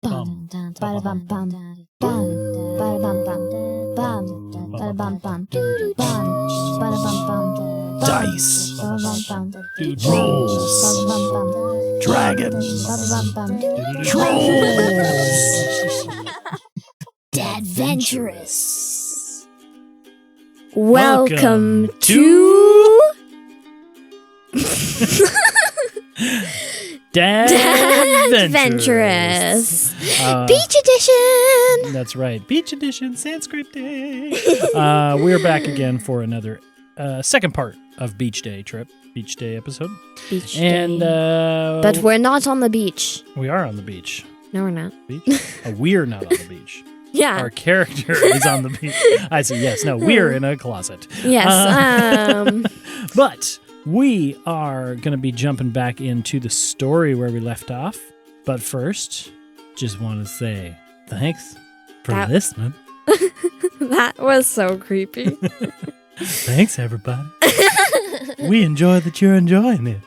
bum, bada bum bum, bum, bada bum bum, bum, bada bum bum, bum, bada bum bum, Dice, rolls, dragons, trolls, Adventurous. Welcome to Adventurous. Beach Edition. That's right. Beach Edition, Sandscrape Day. We're back again for another second part of Beach Day episode. Beach And Day. But we're not on the beach. We are on the beach. No, we're not. Beach? We're not on the beach. Yeah. Our character is on the beach. I said yes. No, we're in a closet. Yes. But we are going to be jumping back into the story where we left off. But first, just want to say thanks for listening. That was so creepy. Thanks, everybody. We enjoy that you're enjoying it.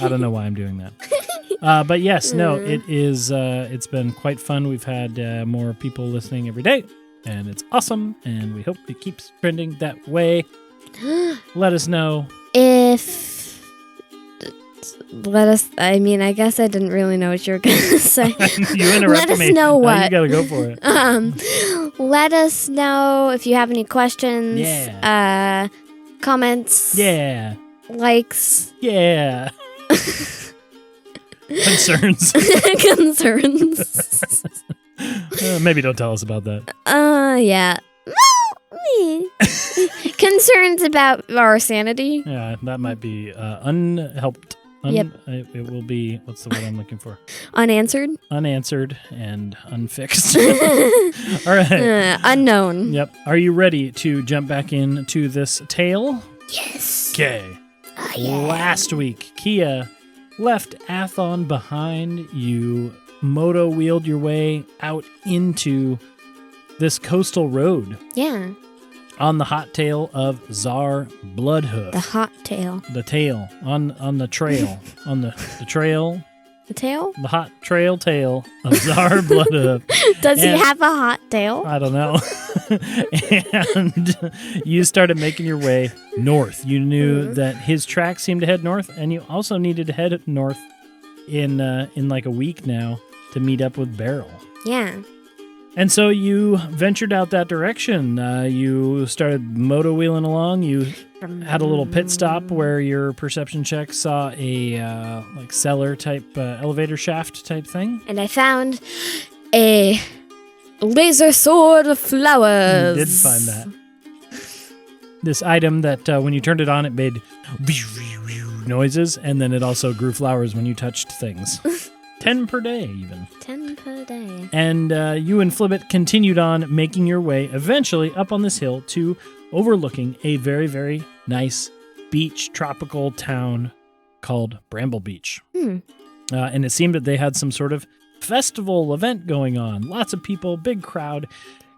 I don't know why I'm doing that. But yes, no, it is. It's been quite fun. We've had more people listening every day, and it's awesome. And we hope it keeps trending that way. Let us know I guess I didn't really know what you were going to say. You interrupted Let us me. know what. You got to go for it. Let us know if you have any questions. Yeah. Comments. Yeah. Likes. Yeah. Concerns. Concerns. Maybe don't tell us about that. Yeah. Concerns about our sanity. Yeah, that might be unhelped. Yep. It will be, what's the word I'm looking for? Unanswered. Unanswered and unfixed. All right. Unknown. Yep. Are you ready to jump back into this tale? Yes. Okay. Yeah. Last week, Kea left Athon behind. You moto-wheeled your way out into this coastal road Yeah. on the hot tail of Tsar Bloodhoof. The hot tail. The tail on the trail. On the trail. The tail? The hot tail of Tsar Bloodhoof. Does he have a hot tail? I don't know. And you started making your way north. You knew that his track seemed to head north, and you also needed to head north in like a week now to meet up with Beryl. Yeah. And so you ventured out that direction. You started moto-wheeling along. You had a little pit stop where your perception check saw a like cellar type elevator shaft type thing. And I found a laser sword of flowers. You did find that. This item that when you turned it on, it made noises, and then it also grew flowers when you touched things. 10 per day, even. 10 per day. And you and Flibbit continued on making your way eventually up on this hill to overlooking a very, very nice beach tropical town called Bramble Beach. And it seemed that they had some sort of festival event going on. Lots of people, big crowd.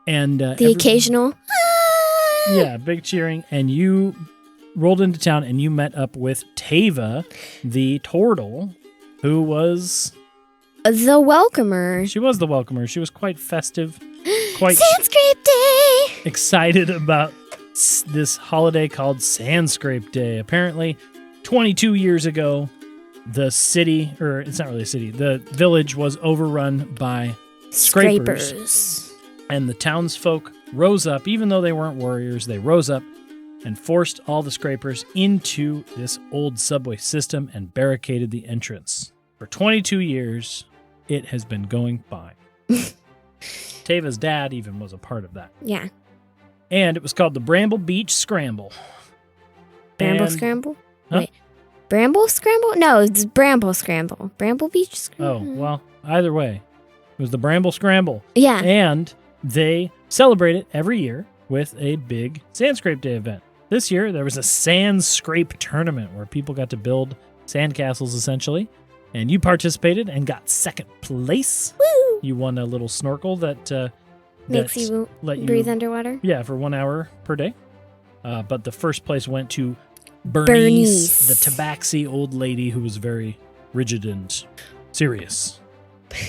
And the occasional. Yeah, big cheering. And you rolled into town and you met up with Tava, the turtle, who was... the welcomer. She was the welcomer. She was quite festive, quite Sandscrape Day! excited about this holiday called Sandscrape Day. Apparently, 22 years ago, the city, or it's not really a city, the village was overrun by scrapers. And the townsfolk rose up, even though they weren't warriors, they rose up and forced all the scrapers into this old subway system and barricaded the entrance. For 22 years, it has been going by. Tava's dad even was a part of that. Yeah. And it was called the Bramble Beach Scramble. Bramble Scramble? Huh? Wait. Bramble Scramble? No, it's Bramble Scramble. Bramble Beach Oh, Scramble. well, either way, it was the Bramble Scramble. Yeah. And they celebrate it every year with a big Sandscrape Day event. This year, there was a Sandscrape tournament where people got to build sandcastles, essentially. And you participated and got second place. Woo! You won a little snorkel that Makes you let breathe underwater. Yeah, for 1 hour per day. But the first place went to Bernice, the tabaxi old lady who was very rigid and serious.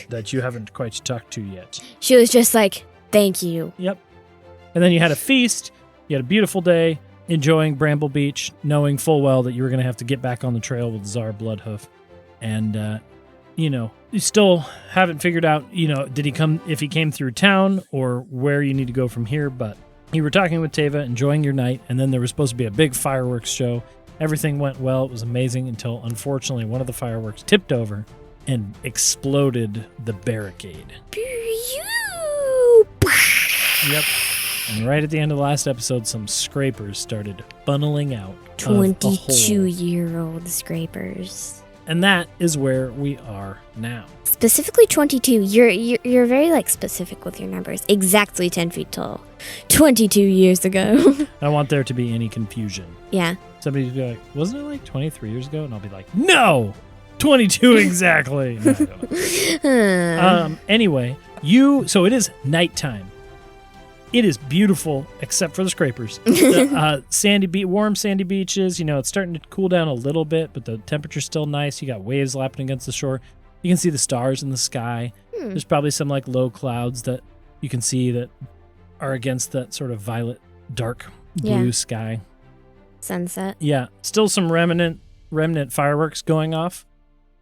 that you haven't quite talked to yet. She was just like, thank you. Yep. And then you had a feast. You had a beautiful day, enjoying Bramble Beach, knowing full well that you were going to have to get back on the trail with Tsar Bloodhoof. And, you still haven't figured out, if he came through town or where you need to go from here. But you were talking with Teva, enjoying your night, and then there was supposed to be a big fireworks show. Everything went well. It was amazing until, unfortunately, one of the fireworks tipped over and exploded the barricade. Yep. And right at the end of the last episode, some scrapers started funneling out. 22-year-old scrapers. And that is where we are now. Specifically 22. You're very specific with your numbers. Exactly 10 feet tall. 22 years ago. I don't want there to be any confusion. Yeah. Somebody'd be like, wasn't it 23 years ago? And I'll be like, no! 22 exactly. No, I don't know. Anyway, so it is nighttime. It is beautiful, except for the scrapers. Warm sandy beaches. It's starting to cool down a little bit, but the temperature's still nice. You got waves lapping against the shore. You can see the stars in the sky. There's probably some low clouds that you can see that are against that sort of violet, dark blue sky. Sunset. Yeah, still some remnant fireworks going off,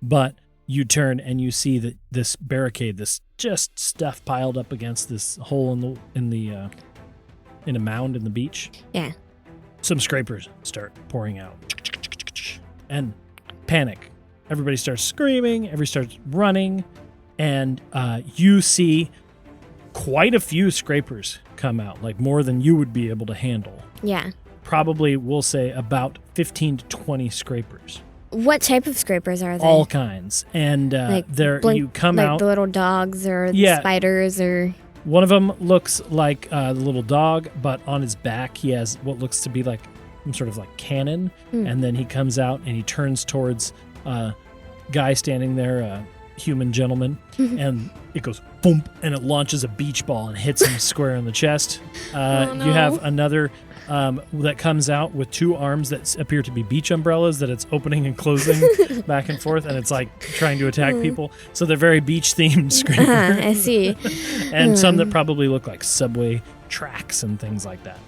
but you turn and you see that this barricade, this just stuff piled up against this hole in a mound in the beach. Yeah. Some scrapers start pouring out. And panic. Everybody starts screaming, everybody starts running, and you see quite a few scrapers come out, more than you would be able to handle. Yeah. Probably, we'll say, about 15 to 20 scrapers. What type of scrapers are they? All kinds. And you come out. Like the little dogs or the spiders or... One of them looks like the little dog, but on his back he has what looks to be like some sort of cannon. And then he comes out and he turns towards a guy standing there, a human gentleman, and it goes boom, and it launches a beach ball and hits him square in the chest. Oh, no. You have another that comes out with two arms that appear to be beach umbrellas that it's opening and closing back and forth, and it's trying to attack people. So they're very beach-themed scrapers. I see. And some that probably look like subway tracks and things like that.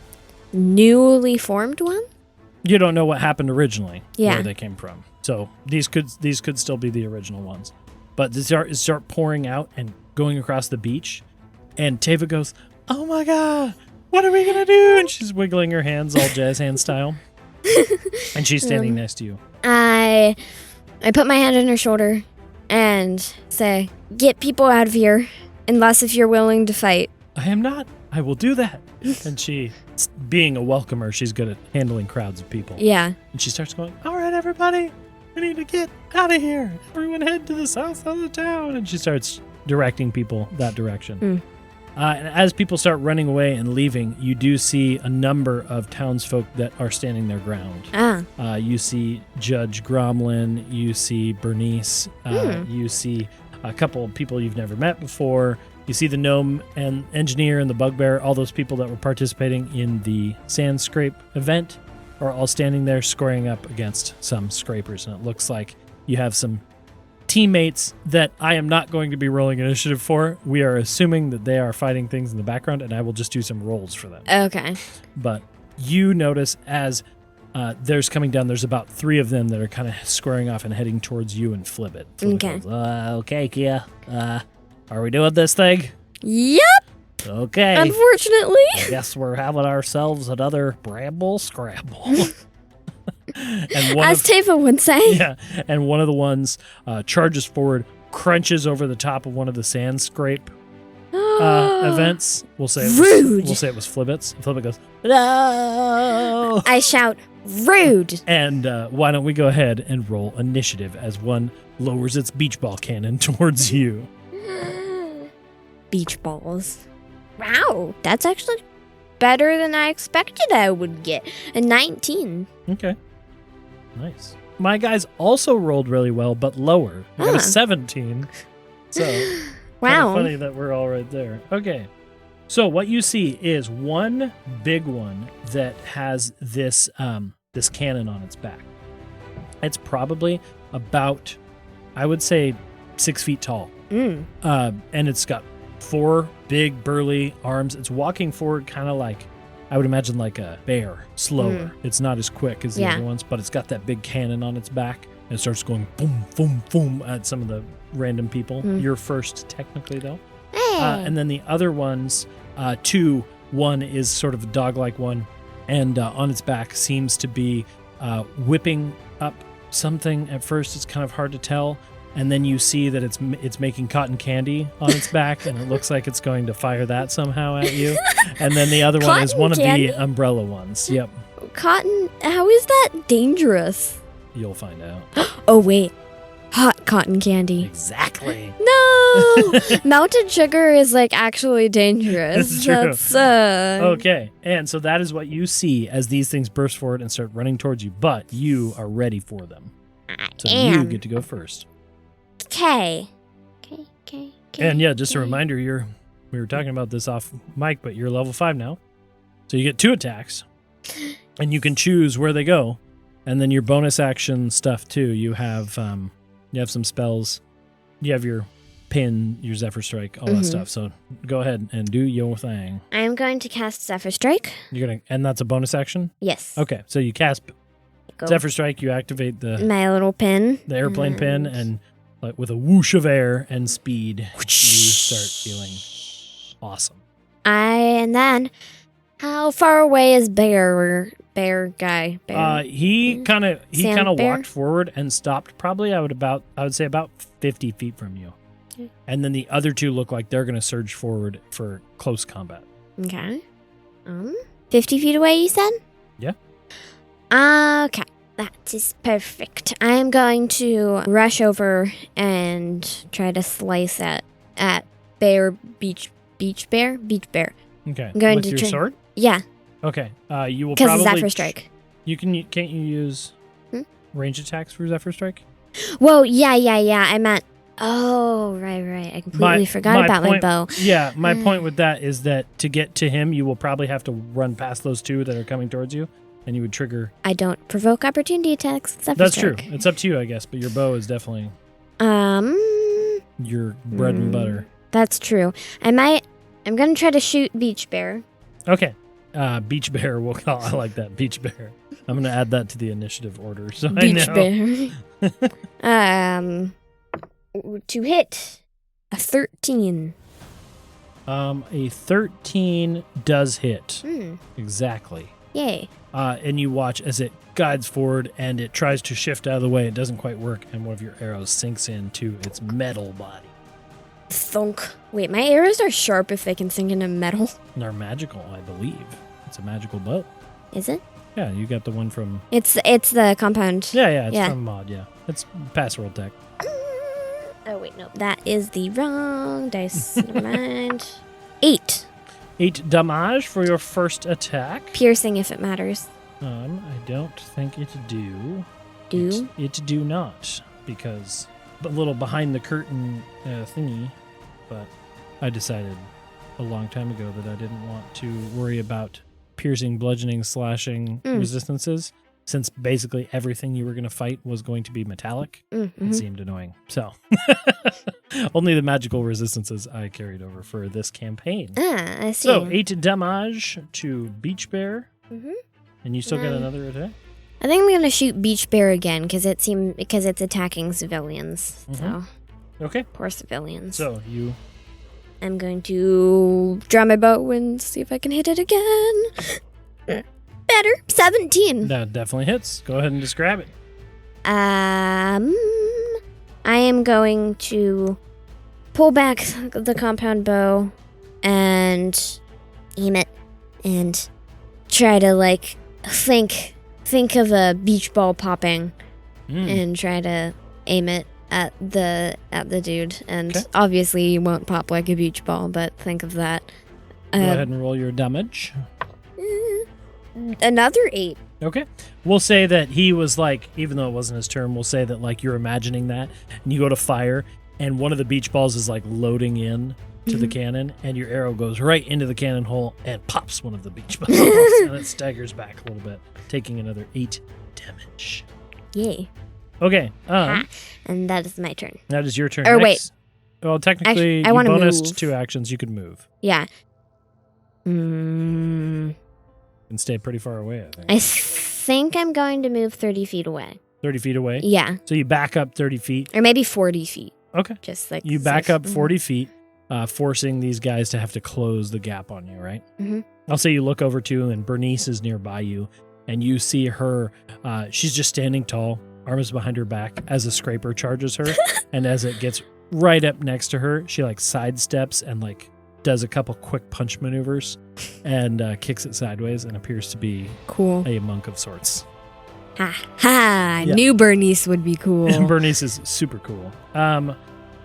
Newly formed one? You don't know what happened originally, Yeah. where they came from. So these could still be the original ones. But they start pouring out and going across the beach, and Teva goes, "Oh my God, what are we going to do?" And she's wiggling her hands all jazz hand style. And she's standing next to you. I put my hand on her shoulder and say, "Get people out of here, unless if you're willing to fight." "I am not. I will do that." And she, being a welcomer, she's good at handling crowds of people. Yeah. And she starts going, "All right, everybody, we need to get out of here. Everyone head to the south of the town." And she starts directing people that direction. And as people start running away and leaving, you do see a number of townsfolk that are standing their ground. You see Judge Gromlin, you see Bernice, you see a couple of people you've never met before. You see the gnome and engineer and the bugbear, all those people that were participating in the Sandscrape event are all standing there squaring up against some scrapers. And it looks like you have some teammates that I am not going to be rolling initiative for. We are assuming that they are fighting things in the background, and I will just do some rolls for them. Okay. But you notice as there's coming down, there's about 3 of them that are kind of squaring off and heading towards you and Flibbit. Okay. Goes, okay, Kea. Are we doing this thing? Yep. Okay. Unfortunately. I guess we're having ourselves another Bramble Scramble. And As Teva would say. Yeah, and one of the ones charges forward, crunches over the top of one of the Sandscrape events. We'll say Rude. We'll say it was Flibbit's. And Flibbit goes, "No!" I shout, "Rude!" And why don't we go ahead and roll initiative as one lowers its beach ball cannon towards you. Beach balls. Wow, that's actually better than I expected I would get. A 19. Okay. Nice. My guys also rolled really well, but lower. I got a 17. So, wow. Funny that we're all right there. Okay. So what you see is one big one that has this this cannon on its back. It's probably about, I would say, 6 feet tall. And it's got 4 big burly arms. It's walking forward kind of like, I would imagine like a bear, slower. It's not as quick as the other ones, but it's got that big cannon on its back. And it starts going boom, boom, boom at some of the random people. You're first technically though. And then the other ones, 2, one is sort of a dog-like one, and on its back seems to be whipping up something. At first it's kind of hard to tell, and then you see that it's making cotton candy on its back, and it looks like it's going to fire that somehow at you. And then the other one is one candy? of the umbrella ones. Yep. Cotton, how is that dangerous? You'll find out. Oh, wait. Hot cotton candy. Exactly. No! Melted sugar is like actually dangerous. That's true. Okay. And so that is what you see as these things burst forward and start running towards you, but you are ready for them. So you get to go first. Okay. And yeah, just a reminder, we were talking about this off mic, but you're level 5 now. So you get 2 attacks, and you can choose where they go. And then your bonus action stuff too. You have some spells. You have your pin, your Zephyr Strike, all that stuff. So go ahead and do your thing. I am going to cast Zephyr Strike. And that's a bonus action? Yes. Okay, so you cast Zephyr Strike, you activate my little pin. The airplane pin, and like with a whoosh of air and speed, you start feeling awesome. And then, how far away is Bear guy? He kind of bear? walked forward and stopped. Probably, I would say about 50 feet from you. Okay. And then the other 2 look like they're going to surge forward for close combat. Okay. 50 feet away, you said? Yeah. Okay. That is perfect. I am going to rush over and try to slice at beach bear. Okay. I'm going with to your sword? Yeah. Okay. You will because probably Zephyr Strike. Can't you use range attacks for Zephyr Strike? Whoa, yeah. I meant. Oh, right. I completely forgot about my bow. Yeah, my point with that is that to get to him, you will probably have to run past those 2 that are coming towards you, and you would trigger. I don't provoke opportunity attacks. That's true. It's up to you, I guess, but your bow is definitely your bread and butter. That's true. I'm gonna try to shoot Beach Bear. Okay. Beach Bear, I like that. Beach Bear. I'm going to add that to the initiative order so Beach I know. Bear. To hit a 13. A 13 does hit. Exactly. Yay. And you watch as it guides forward and it tries to shift out of the way. It doesn't quite work, and one of your arrows sinks into its metal body. Thunk. Wait, my arrows are sharp if they can sink into metal. They're magical, I believe. It's a magical bow. Is it? Yeah, you got the one from... It's the compound. Yeah, it's from mod, yeah. It's pass roll tech. Oh, wait, no. That is the wrong dice. Never mind. 8. 8 damage for your first attack. Piercing if it matters. I don't think it do. It do not, because a little behind the curtain thingy, but I decided a long time ago that I didn't want to worry about piercing, bludgeoning, slashing resistances, since basically everything you were going to fight was going to be metallic. It seemed annoying. So only the magical resistances I carried over for this campaign. I see. So 8 damage to Beach Bear. And you still get another attack? I think I'm going to shoot Beach Bear again because it's attacking civilians. So okay. Poor civilians. So I'm going to draw my bow and see if I can hit it again. Better. 17. That definitely hits. Go ahead and describe it. I am going to pull back the compound bow and aim it and try to think of a beach ball popping and try to aim it at the dude. And obviously you won't pop like a beach ball, but think of that. Go ahead and roll your damage. Another 8. Okay. We'll say that he was even though it wasn't his turn, we'll say that you're imagining that, and you go to fire, and one of the beach balls is loading in to the cannon, and your arrow goes right into the cannon hole and pops one of the beach balls, and it staggers back a little bit, taking another 8 damage. Yay. Okay. And that is my turn. That is your turn. Or next. Well, technically, Actually, I you wanna bonused move. 2 actions. You could move Yeah. Mm, and stay pretty far away, I think. I think I'm going to move 30 feet away. 30 feet away? Yeah. So you back up 30 feet. Or maybe 40 feet. Okay. Just like You back safe. up 40 feet, forcing these guys to have to close the gap on you, right? Mhm. I'll say you look over too, and Bernice is nearby you, and you see her. She's just standing tall, arms behind her back, as a scraper charges her. And as it gets right up next to her, she like sidesteps and like does a couple quick punch maneuvers and kicks it sideways and appears to be Cool. a monk of sorts. Ha ha! Yeah. Knew Bernice would be cool. And Bernice is super cool.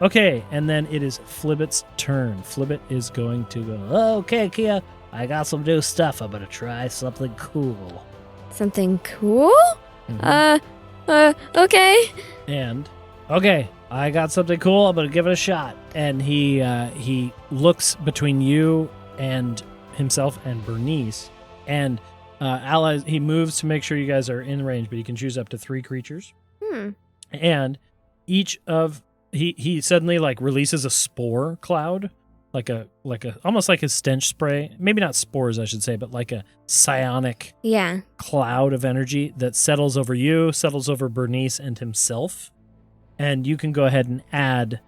Okay, and then it is Flibbit's turn. Flibbit is going to go, okay, Kea, I got some new stuff. I'm going to try something cool. Something cool? Mhm. Okay. And, okay, I got something cool. I'm going to give it a shot. And he looks between you and himself and Bernice. And allies, he moves to make sure you guys are in range, but he can choose up to 3 creatures. And each of he suddenly like releases a spore cloud, like a almost like a stench spray. Maybe not spores, I should say, but like a psionic Yeah. cloud of energy that settles over you, settles over Bernice and himself. And you can go ahead and add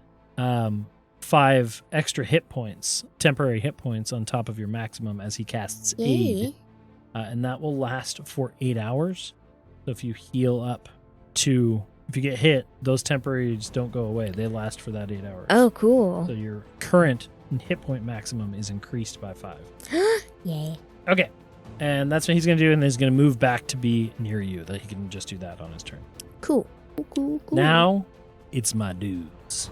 5 extra hit points, temporary hit points on top of your maximum as he casts Aid. Yay. And that will last for 8 hours. So if you heal up to, if you get hit, those temporaries don't go away. They last for that 8 hours. Oh, cool. So your current hit point maximum is increased by 5. Yay. Okay. And that's what he's going to do. And he's going to move back to be near you. That he can just do that on his turn. Cool. Cool. Now it's my dudes.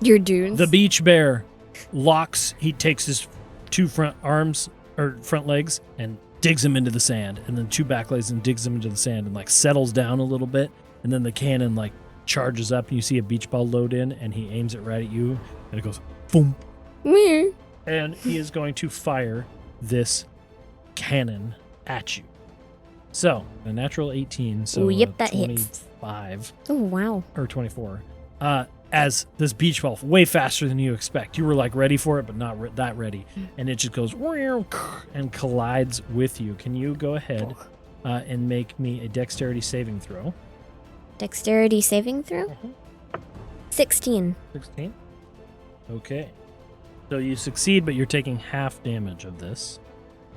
Your dudes. The beach bear locks. He takes his 2 front arms or front legs and digs him into the sand, and then 2 back legs and digs him into the sand and like settles down a little bit, and then the cannon like charges up and you see a beach ball load in and he aims it right at you and it goes boom, Weird. and he is going to fire this cannon at you. So a natural 18, so Ooh, yep, that hits. 25 Oh, wow. or 24. As this beach ball, way faster than you expect. You were like ready for it, but not that ready. And it just goes and collides with you. Can you go ahead and make me a dexterity saving throw? Dexterity saving throw? 16. 16. Okay. So you succeed, but you're taking half damage of this.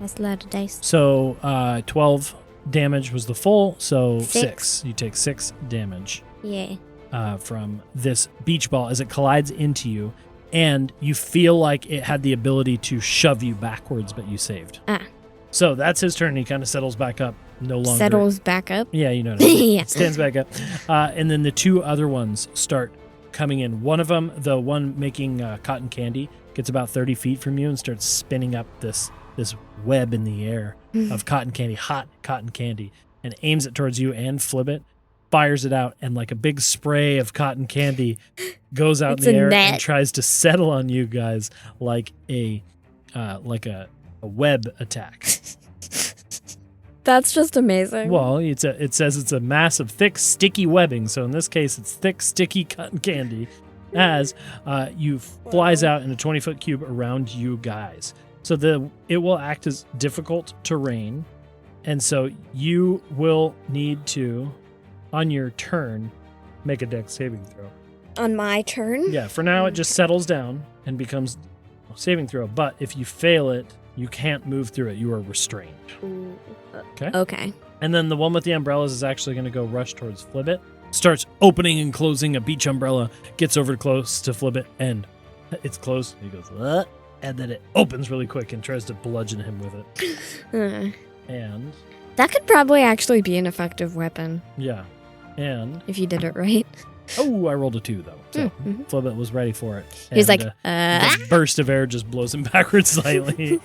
That's a lot of dice. So 12 damage was the full, so 6. 6. You take 6 damage. Yay. From this beach ball as it collides into you, and you feel like it had the ability to shove you backwards, but you saved. So that's his turn. He kind of settles back up. No longer Settles back up. Yeah, you know what I mean. Yeah. Stands back up. And then the 2 other ones start coming in. One of them, the one making cotton candy, gets about 30 feet from you and starts spinning up this web in the air of cotton candy, hot cotton candy, and aims it towards you and Flibbit. Fires it out, and like a big spray of cotton candy goes out It's in the a air net. and tries to settle on you guys like a web attack. That's just amazing. Well, it says it's a mass of thick, sticky webbing. So in this case, it's thick, sticky cotton candy as you flies out in a 20-foot cube around you guys. So it will act as difficult terrain, and so you will need to, on your turn, make a dex saving throw. On my turn? Yeah, for now it just settles down and becomes a saving throw. But if you fail it, you can't move through it. You are restrained. Ooh, Okay. Okay. And then the one with the umbrellas is actually going to go rush towards Flibbit. Starts opening and closing a beach umbrella. Gets over close to Flibbit and it's closed. He goes, "What?" And then it opens really quick and tries to bludgeon him with it. And That could probably actually be an effective weapon yeah. And if you did it right. oh, I rolled a 2 though. So Mhm. Flibbit was ready for it. He's And, like, the burst of air just blows him backwards slightly.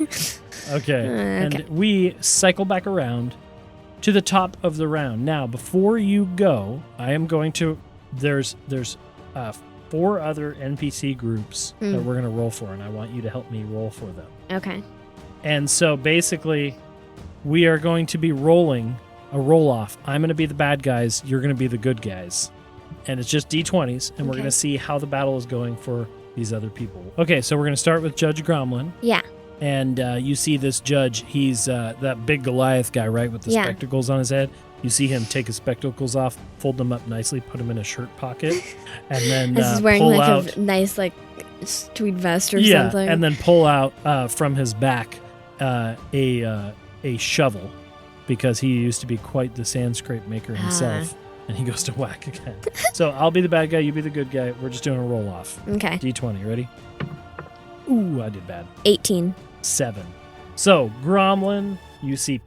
Okay. And we cycle back around to the top of the round. Now, before you go, I am going to there's 4 other NPC groups that we're going to roll for, and I want you to help me roll for them. Okay. And so basically, we are going to be rolling a roll-off. I'm going to be the bad guys. You're going to be the good guys. And it's just D20s, and we're Okay. going to see how the battle is going for these other people. Okay, so we're going to start with Judge Gromlin. Yeah. And you see this judge. He's that big Goliath guy, right, with the spectacles on his head. You see him take his spectacles off, fold them up nicely, put them in a shirt pocket, and then This is wearing pull like out a nice like tweed vest or yeah, something. and then pull out from his back a shovel, because he used to be quite the Sandscrape maker himself. And he goes to whack again. So I'll be the bad guy, you be the good guy. We're just doing a roll off. Okay. D20, ready? Ooh, I did bad. 18. 7. So Gromlin, you see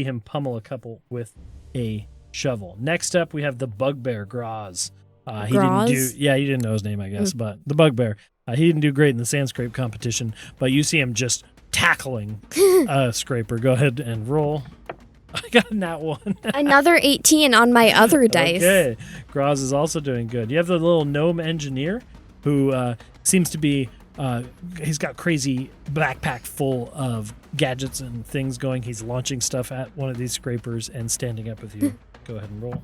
him pummel a couple with a shovel. Next up, we have the bugbear Graz. He didn't know his name, I guess, but the bugbear. He didn't do great in the Sandscrape competition, but you see him just tackling a scraper. Go ahead and roll. I got a nat 1. Another 18 on my other dice. Okay, Graz is also doing good. You have the little gnome engineer who seems to be. He's got crazy backpack full of gadgets and things going. He's launching stuff at one of these scrapers and standing up with you. Go ahead and roll.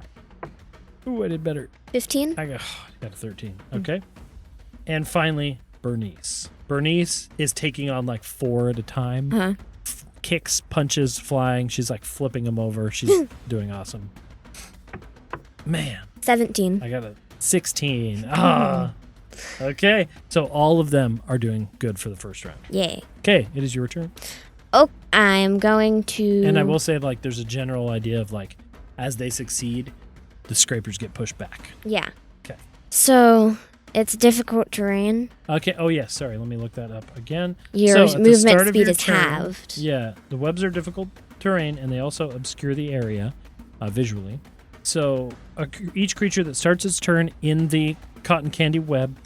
Ooh, I did better. 15? I got a 13. Okay. And finally, Bernice. Bernice is taking on like 4 at a time. Uh-huh. Kicks, punches, flying. She's like flipping them over. She's doing awesome. Man. 17. I got a 16. Ah. Okay. So all of them are doing good for the first round. Yay. Okay. It is your turn. Oh, I'm going to... And I will say, like, there's a general idea of, like, as they succeed, the scrapers get pushed back. Yeah. Okay. So, it's difficult terrain. Okay. Oh, yeah. Sorry. Let me look that up again. Your So, at the movement start of speed your is turn, halved. Yeah. The webs are difficult terrain, and they also obscure the area visually. So, each creature that starts its turn in the cotton candy web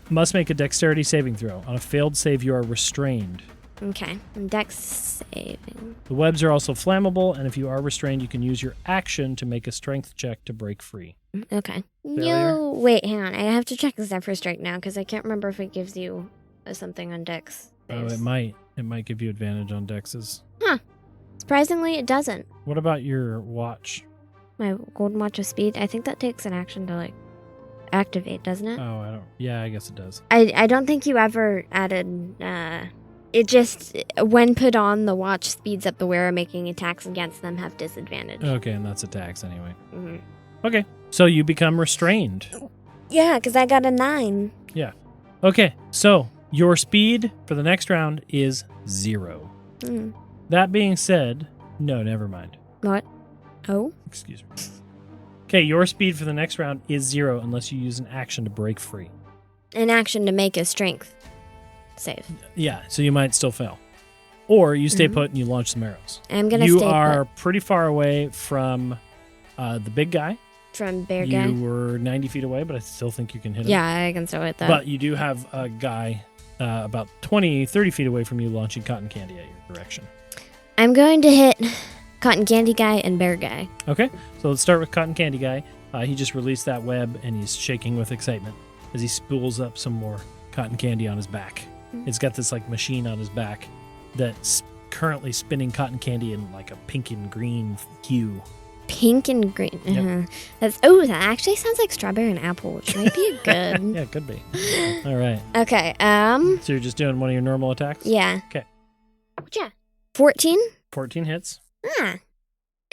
must make a dexterity saving throw. On a failed save, you are restrained. Okay. Dex saving. The webs are also flammable, and if you are restrained, you can use your action to make a strength check to break free. Okay. Failure? No, wait, hang on. I have to check the Zephyr Strike now because I can't remember if it gives you something on Dex. Oh, it might. It might give you advantage on dexes. Huh. Surprisingly, it doesn't. What about your watch? My Golden Watch of Speed, I think that takes an action to, like, activate, doesn't it? Oh, I don't. Yeah, I guess it does. I don't think you ever added, it just, when put on, the watch speeds up the wearer, making attacks against them have disadvantage. Okay, and that's attacks anyway. Mm-hmm. Okay, so you become restrained. Yeah, because I got a 9. Yeah. Okay, so your speed for the next round is 0. Mm. That being said, no, never mind. What? Oh? Excuse me. Okay, your speed for the next round is 0 unless you use an action to break free. An action to make a strength save. Yeah, so you might still fail. Or you stay put and you launch some arrows. I'm going to You stay are put pretty far away from the big guy. from bear guy. You were 90 feet away, but I still think you can hit him. Yeah, I can still hit that. But you do have a guy about 20, 30 feet away from you launching cotton candy at your direction. I'm going to hit Cotton Candy Guy and Bear Guy. Okay, so let's start with Cotton Candy Guy. He just released that web, and he's shaking with excitement as he spools up some more cotton candy on his back. It's got this like machine on his back that's currently spinning cotton candy in like a pink and green hue. Pink and green. Yep. That actually sounds like strawberry and apple, which might be good. Yeah, it could be. All right. Okay. So you're just doing one of your normal attacks? Yeah. Okay. Yeah. 14. 14 hits. Ah.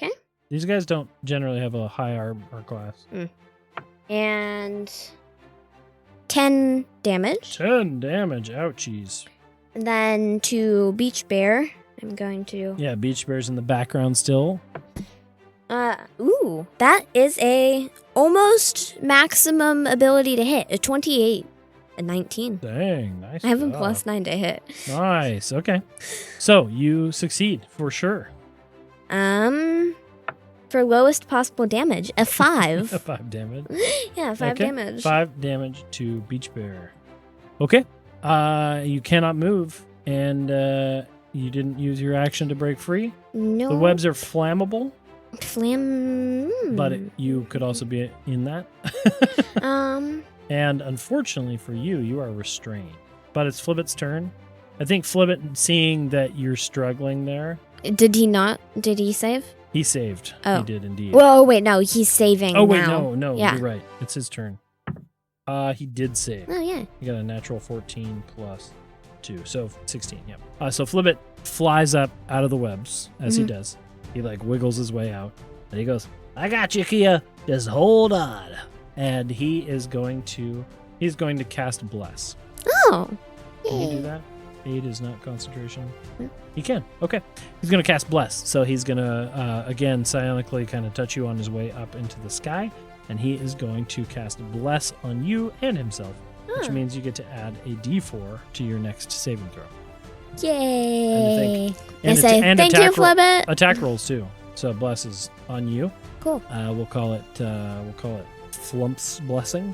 Okay. These guys don't generally have a high armor class. And 10 damage. 10 damage. Ouchies. And then to Beach Bear, I'm going to. Yeah, Beach Bear's in the background still. That is a almost maximum ability to hit. A 28. A 19. Dang, nice. I have a job. +9 to hit. Nice. Okay. So you succeed for sure. For lowest possible damage, a 5. 5 damage. Yeah, 5 Okay. damage. 5 damage to Beach Bear. Okay. You cannot move, and you didn't use your action to break free. No. The webs are flammable, Flam. but you could also be in that. And unfortunately for you, you are restrained. But it's Flibbit's turn. I think Flibbit, seeing that you're struggling there, Did he not? Did he save? he saved. Oh. He did indeed. Well, wait, no, he's saving oh, wait, now. no, Yeah. you're right. It's his turn. He did save. Oh, yeah. You got a natural 14 plus 2, so 16. Yep. So Flibbit flies up out of the webs as he does. He like wiggles his way out, and he goes, "I got you, Kea. Just hold on." And he's going to cast Bless. Oh. Can you do that? Aid is not concentration. He can. Okay. He's going to cast Bless. So he's going to, again, psionically kind of touch you on his way up into the sky. And he is going to cast Bless on you and himself, which means you get to add a d4 to your next saving throw. Yay. And Thank you, Flibbit. Attack rolls, too. So Bless is on you. Cool. We'll call it Flump's Blessing.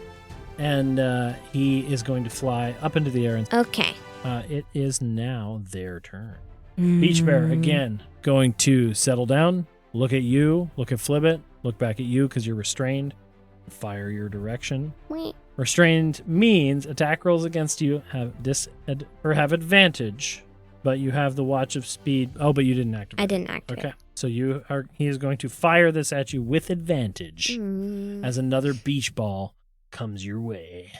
And he is going to fly up into the air. And Okay. it is now their turn. Beach Bear, again, going to settle down, look at you, look at Flibbit, look back at you because you're restrained, fire your direction. Wait. Restrained means attack rolls against you have have advantage, but you have the Watch of Speed. Oh, but you didn't activate. I didn't activate. Okay, so he is going to fire this at you with advantage as another beach ball comes your way.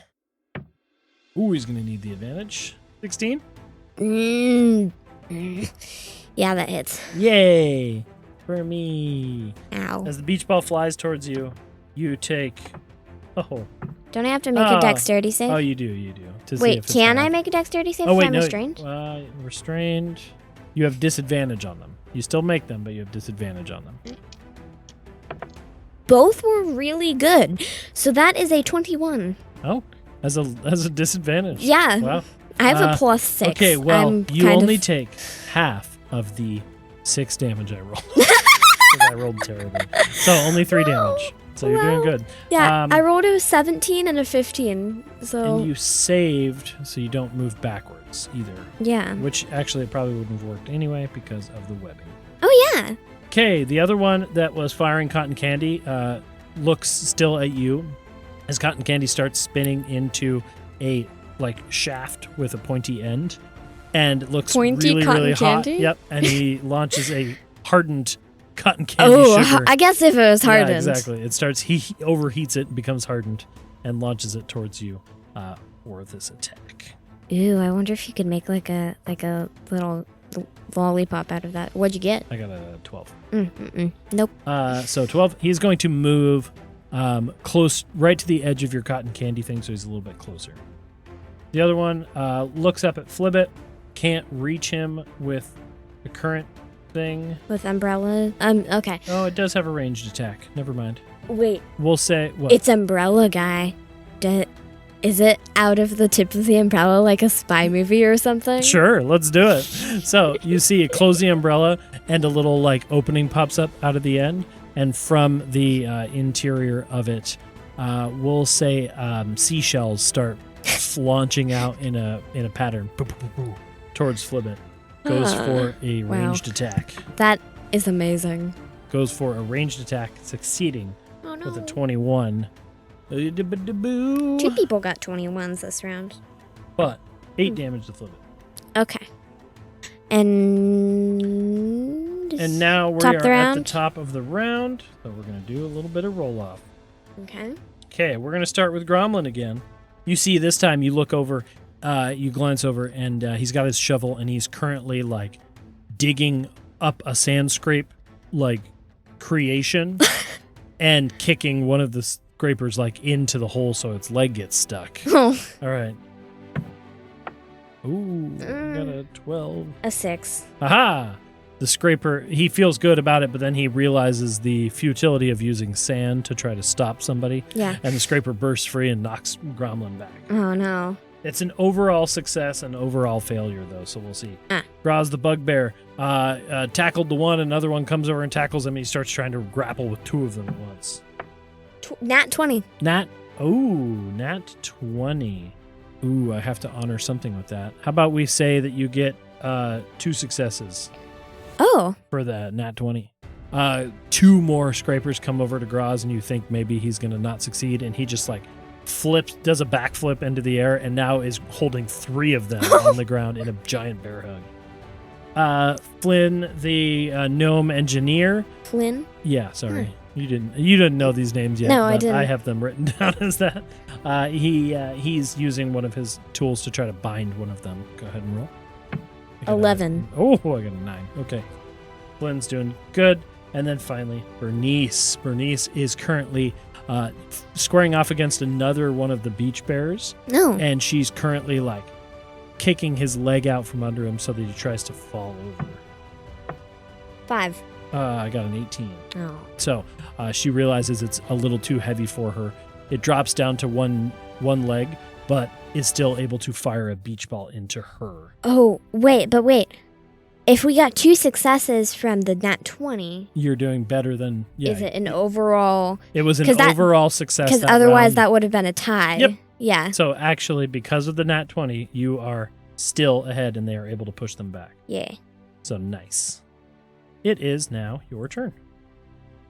Ooh, he's going to need the advantage. 16? Yeah, that hits. Yay! For me. Ow. As the beach ball flies towards you, you take... Oh. Don't I have to make a dexterity save? Oh, you do. To see Wait, if it's can bad. I make a dexterity save Oh, if wait, I'm no. restrained? Restrained. You have disadvantage on them. You still make them, but you have disadvantage on them. Both were really good. So that is a 21. Oh, as a disadvantage. Yeah. Wow. I have a plus 6. Okay, well, I'm you kind only of... take half of the 6 damage I rolled. 'Cause I rolled terribly. So only 3 damage. So you're doing good. Yeah, I rolled a 17 and a 15. So And you saved, so you don't move backwards either. yeah. Which actually it probably wouldn't have worked anyway because of the webbing. Oh yeah. Okay, the other one that was firing cotton candy looks still at you as cotton candy starts spinning into a like shaft with a pointy end, and it looks Pointy really cotton really hot. candy? Yep, and he launches a hardened cotton candy sugar. I guess if it was hardened. Yeah, exactly. It starts. He overheats it, and becomes hardened, and launches it towards you for this attack. Ooh, I wonder if you could make like a little lollipop out of that. What'd you get? I got a 12. Nope. So 12. He's going to move close, right to the edge of your cotton candy thing, so he's a little bit closer. The other one looks up at Flibbit, can't reach him with the current thing. With umbrella. Okay. Oh, it does have a ranged attack. Never mind. Wait. We'll say what? It's umbrella guy. Is it out of the tip of the umbrella like a spy movie or something? Sure, let's do it. So you see it close the umbrella and a little like opening pops up out of the end, and from the interior of it, we'll say seashells start launching out in a pattern towards Flibbit. Goes for a ranged attack. That is amazing. Goes for a ranged attack, succeeding Oh no. with a 21. 2 people got 21s this round. But 8 damage to Flibbit. Okay. And now we top are the at round? the top of the round, so we're going to do a little bit of roll off. Okay. Okay, we're going to start with Gromlin again. You see this time you look over, you glance over, and he's got his shovel, and he's currently like digging up a Sandscrape like creation and kicking one of the scrapers like into the hole so its leg gets stuck. Oh. All right. Ooh, got a 12. A 6. Aha! The scraper, he feels good about it, but then he realizes the futility of using sand to try to stop somebody. Yeah. And the scraper bursts free and knocks Gromlin back. Oh no. It's an overall success and overall failure, though, so we'll see. Graz the bugbear tackled the one, another one comes over and tackles him, and he starts trying to grapple with 2 of them at once. Nat 20. Nat 20. Ooh, I have to honor something with that. How about we say that you get 2 successes Oh. for that Nat 20. 2 more scrapers come over to Graz, and you think maybe he's going to not succeed, and he just like does a backflip into the air, and now is holding 3 of them on the ground in a giant bear hug. Flynn, the gnome engineer. Flynn? Yeah, sorry. You didn't know these names yet. No, I but didn't. I have them written down as that. He's using one of his tools to try to bind one of them. Go ahead and roll. 11. I got a 9. Okay. Flynn's doing good. And then finally, Bernice. Bernice is currently squaring off against another one of the beach bears. No. And she's currently like kicking his leg out from under him so that he tries to fall over. 5. I got an 18. Oh. So she realizes it's a little too heavy for her. It drops down to one leg, but is still able to fire a beach ball into her. Oh, wait. If we got 2 successes from the nat 20, You're doing better than... Yeah, is it an overall? it was an 'cause that- overall success. Because that otherwise round. that would have been a tie. Yep. Yeah. So actually, because of the nat 20, you are still ahead and they are able to push them back. Yeah. So nice. It is now your turn.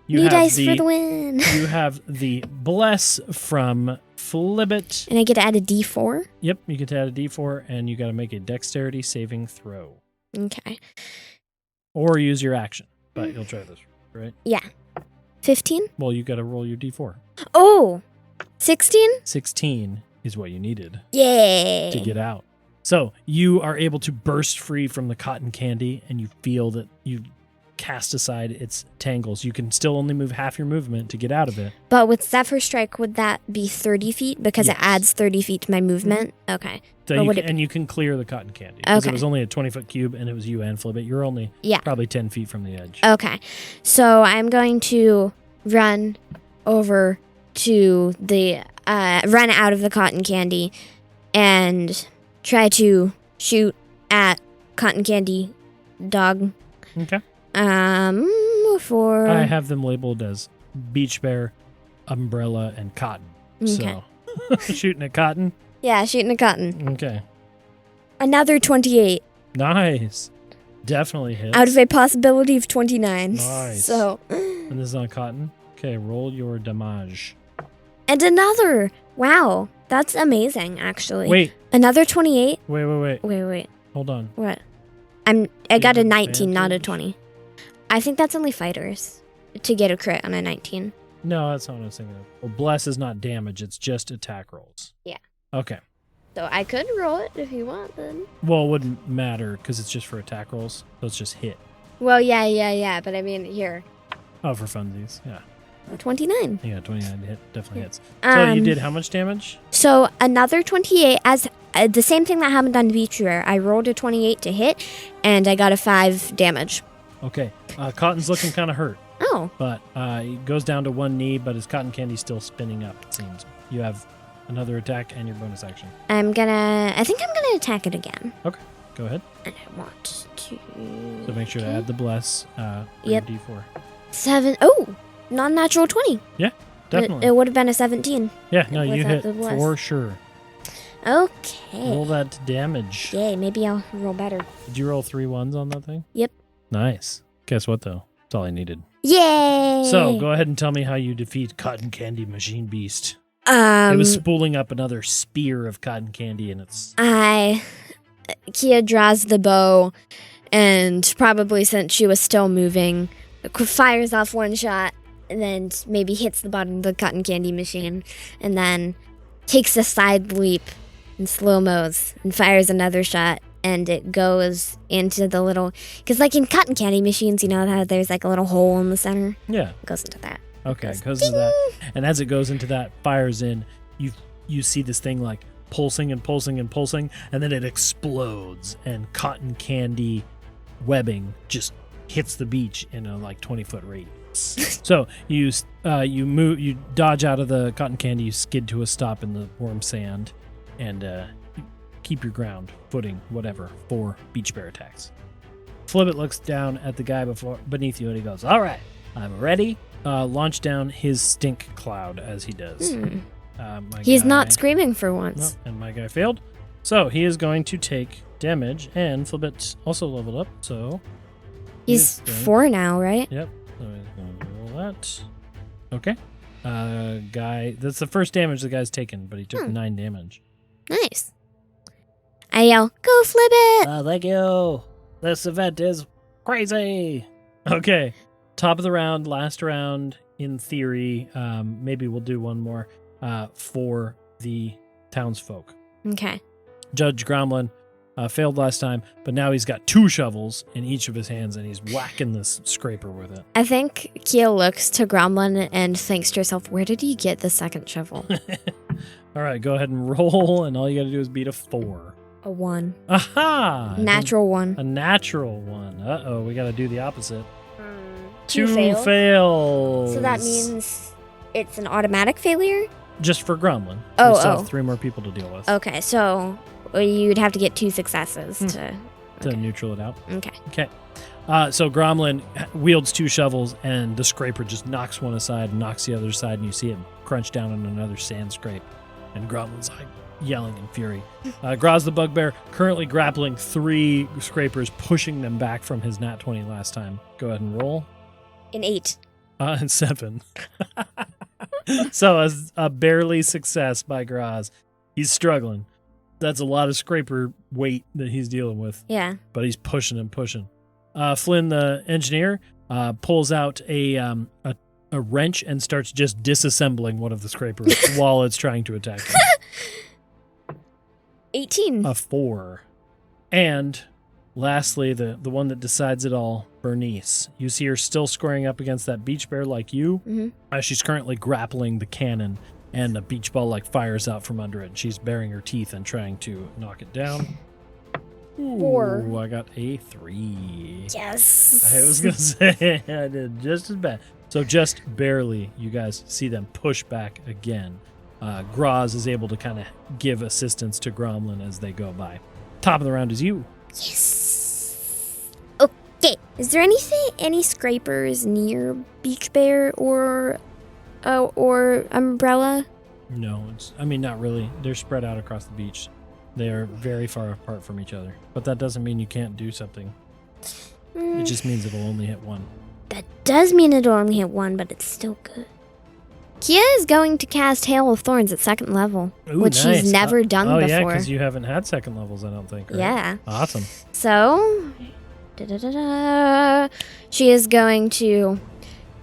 You New have dice the, for the win. You have the Bless from Flibbit. And I get to add a d4? Yep, you get to add a d4, and you got to make a dexterity saving throw. Okay. Or use your action. But you'll try this, right? Yeah. 15? Well, you got to roll your d4. Oh! 16? 16 is what you needed Yay! to get out. So you are able to burst free from the cotton candy, and you feel that you cast aside its tangles. You can still only move half your movement to get out of it. But with Zephyr Strike, would that be 30 feet? Because Yes. it adds 30 feet to my movement? Okay. So Or you would can, it- and you can clear the cotton candy. Because Okay. it was only a 20-foot cube, and it was you and Flibbit. You're only Yeah. probably 10 feet from the edge. Okay. So I'm going to run over to the, run out of the cotton candy and try to shoot at cotton candy dog. Okay. For... I have them labeled as beach bear, umbrella, and cotton. Okay. So shooting at cotton. Yeah, shooting at cotton. Okay. Another 28 Nice. Definitely hits. out of a possibility of 29. Nice. So, And this is on cotton. Okay, roll your damage. and another. Wow, that's amazing, actually. Wait. Another 28. Wait. Wait. Hold on. What? I got a have 19, not a advantage? 20. I think that's only fighters to get a crit on a 19. No, that's not what I was thinking of. Well, bless is not damage. It's just attack rolls. Yeah. Okay. So I could roll it if you want, then. Well, it wouldn't matter because it's just for attack rolls. So it's just hit. Well, yeah. But I mean, here, Oh, for funsies. Yeah. 29. Yeah, 29 hit. Definitely hits. So you did how much damage? So another 28 as the same thing that happened on the beach where I rolled a 28 to hit, and I got a 5 damage. Okay. Cotton's looking kind of hurt, Oh, but he goes down to one knee, but his cotton candy's still spinning up, it seems. You have another attack and your bonus action. I think I'm gonna attack it again. Okay. Go ahead. And I want to. So make sure to add the bless. Yep. Your D4. 7. Oh, non-natural 20. Definitely. It would have been a 17. Yeah, no, you without hit the bless. for sure. Okay. Roll that damage. Yay, maybe I'll roll better. Did you roll 3 1s on that thing? Yep. Nice. Guess what, though? That's all I needed. Yay! So go ahead and tell me how you defeat Cotton Candy Machine Beast. It Um, was spooling up another spear of cotton candy, and it's... Kea draws the bow, and probably since she was still moving, fires off one shot, and then maybe hits the bottom of the cotton candy machine, and then takes a side leap in slow-mos and fires another shot, and it goes into the little... Because like in cotton candy machines, you know how there's like a little hole in the center? Yeah. It goes into that. Okay, goes it goes into that. And as it goes into that, fires in, you see this thing like pulsing and pulsing and pulsing, and then it explodes, and cotton candy webbing just hits the beach in a like 20-foot radius. So you dodge out of the cotton candy, you skid to a stop in the warm sand, and you keep your ground, footing, whatever, for beach bear attacks. Flibbit looks down at the guy beneath you, and he goes, "All right, I'm ready." Launch down his stink cloud as he does. He's guy- not screaming for No, once. and my guy failed. So he is going to take damage, and Flibbit's also leveled up, so... He's going- 4 now, right? Yep, so he's going to roll that. Okay. Guy, that's the first damage the guy's taken, but he took 9 damage. Nice. I yell, "Go Flibbit!" Thank you. This event is crazy. Okay. Top of the round, last round. in theory, maybe we'll do one more for the townsfolk. Okay. Judge Gromlin failed last time, but now he's got 2 shovels in each of his hands, and he's whacking this scraper with it. I think Kea looks to Gromlin and thinks to herself, where did he get the second shovel? All right, go ahead and roll, and all you got to do is beat a 4. A 1. Aha! Natural 1. A natural 1. Uh-oh, we got to do the opposite. 2 fails. So that means it's an automatic failure? Just for Gromlin. Oh, we still oh. have 3 more people to deal with. Okay, so you'd have to get 2 successes to neutral it out. Okay. Okay. So Gromlin wields 2 shovels, and the scraper just knocks one aside and knocks the other aside, and you see it crunch down on another sand scrape. And Gromlin's like yelling in fury. Graz the bugbear currently grappling 3 scrapers, pushing them back from his nat 20 last time. Go ahead and roll. An 8. And 7. So a barely success by Graz. He's struggling. That's a lot of scraper weight that he's dealing with. Yeah. But he's pushing and pushing. Flynn, the engineer, pulls out a wrench and starts just disassembling one of the scrapers while it's trying to attack him. 18. A 4. And lastly, the one that decides it all, Bernice. You see her still squaring up against that beach bear like you. Mm-hmm. She's currently grappling the cannon, and a beach ball like fires out from under it. She's baring her teeth and trying to knock it down. 4. Ooh, I got a 3. Yes. I was going to say I did just as bad. So just barely, you guys see them push back again. Graz is able to kind of give assistance to Gromlin as they go by. Top of the round is you. Yes. Okay. Is there any scrapers near Beach Bear or Umbrella? No, not really. They're spread out across the beach. They are very far apart from each other. But that doesn't mean you can't do something. It just means it'll only hit 1. That does mean it'll only hit 1, but it's still good. Kea is going to cast Hail of Thorns at 2nd level, Ooh, which nice. she's never done before. before. Yeah, because you haven't had 2nd levels, I don't think. Right? Yeah. Awesome. So, she is going to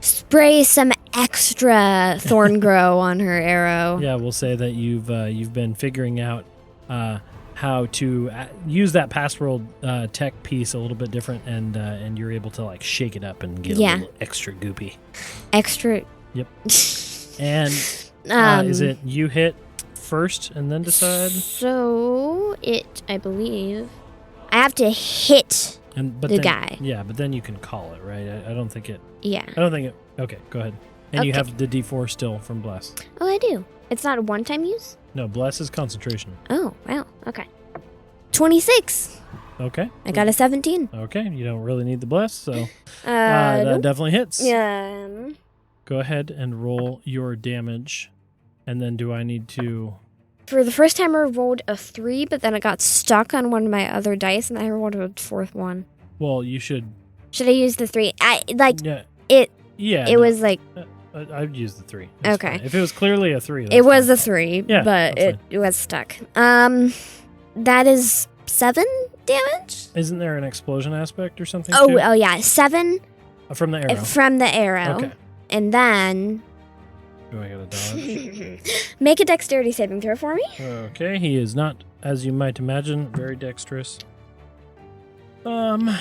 spray some extra thorn grow on her arrow. Yeah, we'll say that you've been figuring out how to use that Passworld tech piece a little bit different, and you're able to like shake it up and get a little extra goopy. Extra. Yep. And is it you hit first and then decide? So I believe, I have to hit the guy. Yeah, but then you can call it, right? I don't think it. Yeah. I don't think it. Okay, go ahead. And you have the D4 still from Bless. Oh, I do. It's not a one-time use? No, Bless is concentration. Oh, wow. Okay. 26. Okay. I got a 17. Okay, you don't really need the Bless, so that that definitely hits. Yeah. Go ahead and roll your damage, and then do I need to... For the first time, I rolled a 3, but then it got stuck on one of my other dice, and I rolled a 4th one. Well, you should... Should I use the 3? It was like... I'd use the 3. Okay. Fine. If it was clearly a 3, it was a 3, yeah, but it was stuck. That is 7 damage? Isn't there an explosion aspect or something? Oh, too? oh yeah, 7 From the arrow. from the arrow. Okay. And then Do I gotta dodge? make a dexterity saving throw for me. Okay, he is not, as you might imagine, very dexterous. A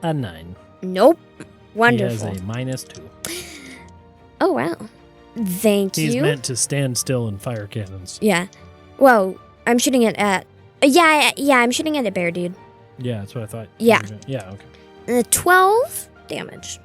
9. Nope. Wonderful. He has a -2. Oh wow. Thank He's you. meant to stand still and fire cannons. Yeah. Well, I'm shooting it at. Yeah. I'm shooting at a bear dude. Yeah, that's what I thought. Yeah. Yeah. Okay. 12 damage.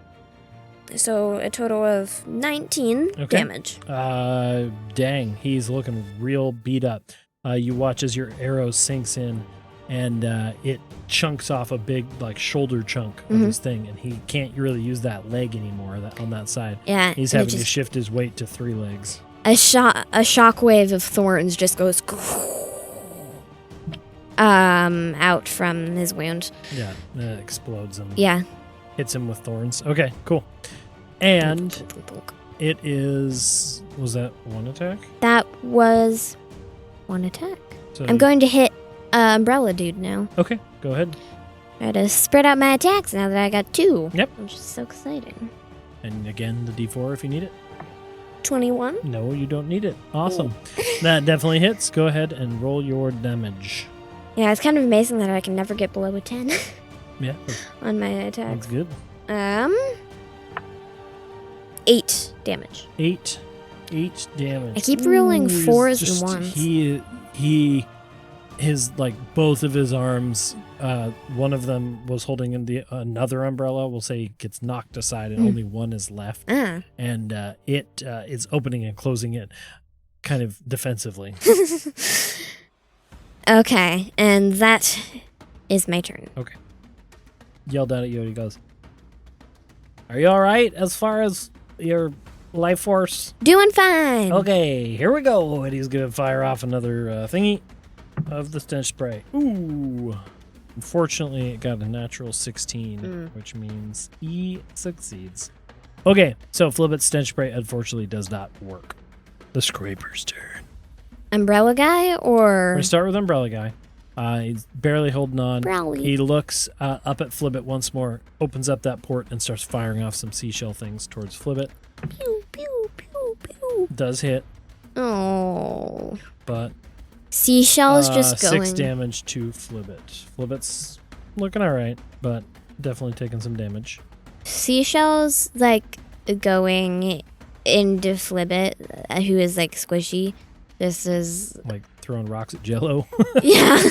So a total of 19 damage. Dang, he's looking real beat up. You watch as your arrow sinks in, and it chunks off a big like shoulder chunk of his thing, and he can't really use that leg anymore on that side. Yeah. He's having to shift his weight to 3 legs. A shockwave of thorns just goes out from his wound. Yeah, it explodes and Yeah. hits him with thorns. Okay, cool. And it is... Was that 1 attack? That was 1 attack. So I'm going to hit Umbrella Dude now. Okay, go ahead. Try to spread out my attacks now that I got 2. Yep. Which is so exciting. And again, the D4 if you need it. 21. No, you don't need it. Awesome. That definitely hits. Go ahead and roll your damage. Yeah, it's kind of amazing that I can never get below a 10 Yeah, on my attack. that's good. 8 damage. 8 damage. I keep rolling Ooh, 4s he's and 1s. His both of his arms, one of them was holding in another umbrella. We'll say he gets knocked aside and only one is left. And it is opening and closing it kind of defensively. Okay, and that is my turn. Okay. Yelled out at you and he goes, "Are you all right as far as your life force?" Doing fine. Okay, here we go. And he's going to fire off another thingy of the stench spray. Ooh. Unfortunately, it got a natural 16, which means he succeeds. Okay, so Flibbit's stench spray unfortunately does not work. The scraper's turn. Umbrella guy We're or going to start with Umbrella Guy. He's barely holding on. Brownie? He looks up at Flibbit once more, opens up that port, and starts firing off some seashell things towards Flibbit. Pew, pew, pew, pew. Does hit, Oh. but Seashells just 6 going. damage to Flibbit. Flibbit's looking all right, but definitely taking some damage. Seashells like going into Flibbit, who is like squishy. This is Like throwing rocks at Jello. yeah.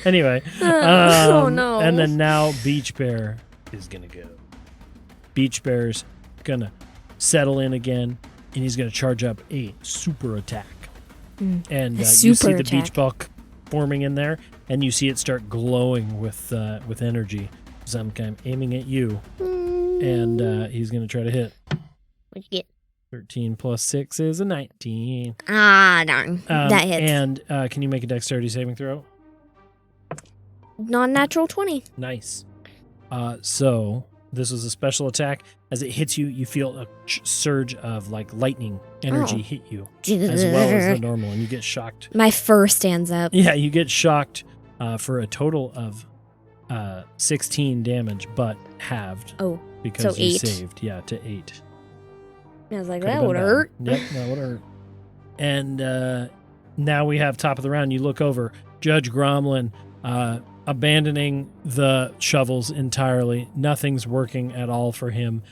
Anyway. Oh no. And then now Beach Bear is going to go. Beach Bear's going to settle in again, and he's going to charge up a super attack. And you see super the attack. beach ball forming in there, and you see it start glowing with energy. So I'm kind of aiming at you, and he's going to try to hit. What'd you get? 13 plus 6 is a 19. Ah, darn. That hits. And can you make a dexterity saving throw? Non-natural 20. Nice. So this was a special attack. As it hits you, you feel a surge of like lightning energy hit you, as well as the normal, and you get shocked. My fur stands up. Yeah, you get shocked for a total of 16 damage, but halved. Oh, because so you 8. saved. Yeah, to 8. I was like, Could've that been would bad. hurt. Yep, that would hurt. And now we have top of the round. You look over, Judge Gromlin abandoning the shovels entirely. Nothing's working at all for him.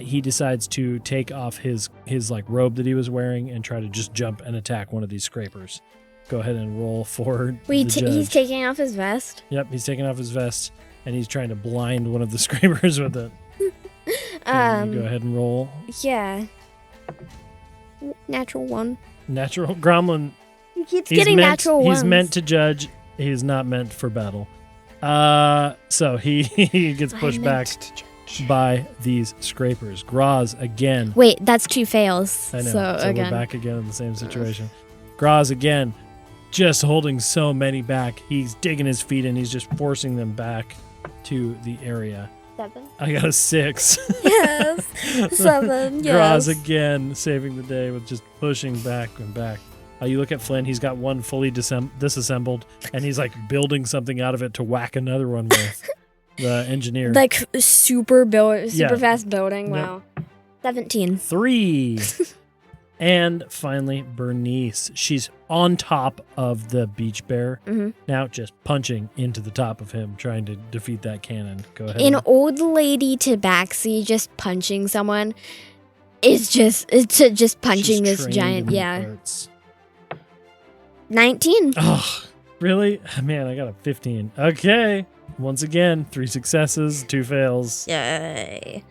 He decides to take off his like robe that he was wearing and try to just jump and attack one of these scrapers. Go ahead and roll for Wait, the judge. he's taking off his vest? Yep, he's taking off his vest and he's trying to blind one of the scrapers with it. Can you go ahead and roll. Yeah. Natural 1. Natural Gromlin. He keeps getting natural 1s. He's meant to judge. He's not meant for battle. So he gets pushed back by these scrapers. Graz again. Wait, that's 2 fails. I know. So again. We're back again in the same situation. Graz again, just holding so many back. He's digging his feet in. He's just forcing them back to the area. 7. I got a 6. Yes. 7. Yes. Graz again, saving the day with just pushing back and back. You look at Flynn, he's got one fully disassembled, and he's like building something out of it to whack another one with. The engineer. Like super fast building. Wow. 17. 3. And finally, Bernice. She's on top of the beach bear. Now just punching into the top of him, trying to defeat that cannon. Go ahead. An old lady tabaxi just punching someone is just punching She's this trained giant. in the Yeah. arts. 19. Oh, really? Man, I got a 15. Okay. Once again, 3 successes, 2 fails. Yay.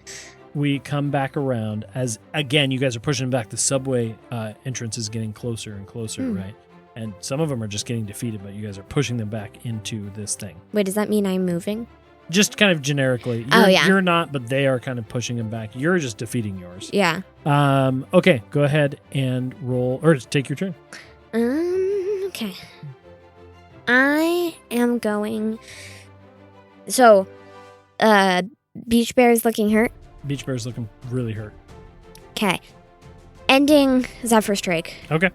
We come back around as, again, you guys are pushing back. The subway entrance is getting closer and closer, right? And some of them are just getting defeated, but you guys are pushing them back into this thing. Wait, does that mean I'm moving? Just kind of generically. You're not, but they are kind of pushing them back. You're just defeating yours. Yeah. Okay, go ahead and roll, or just take your turn. Okay. I am going. So, Beach Bear is looking hurt. Beach Bear's looking really hurt. Okay. Ending Zephyr Strike. Okay.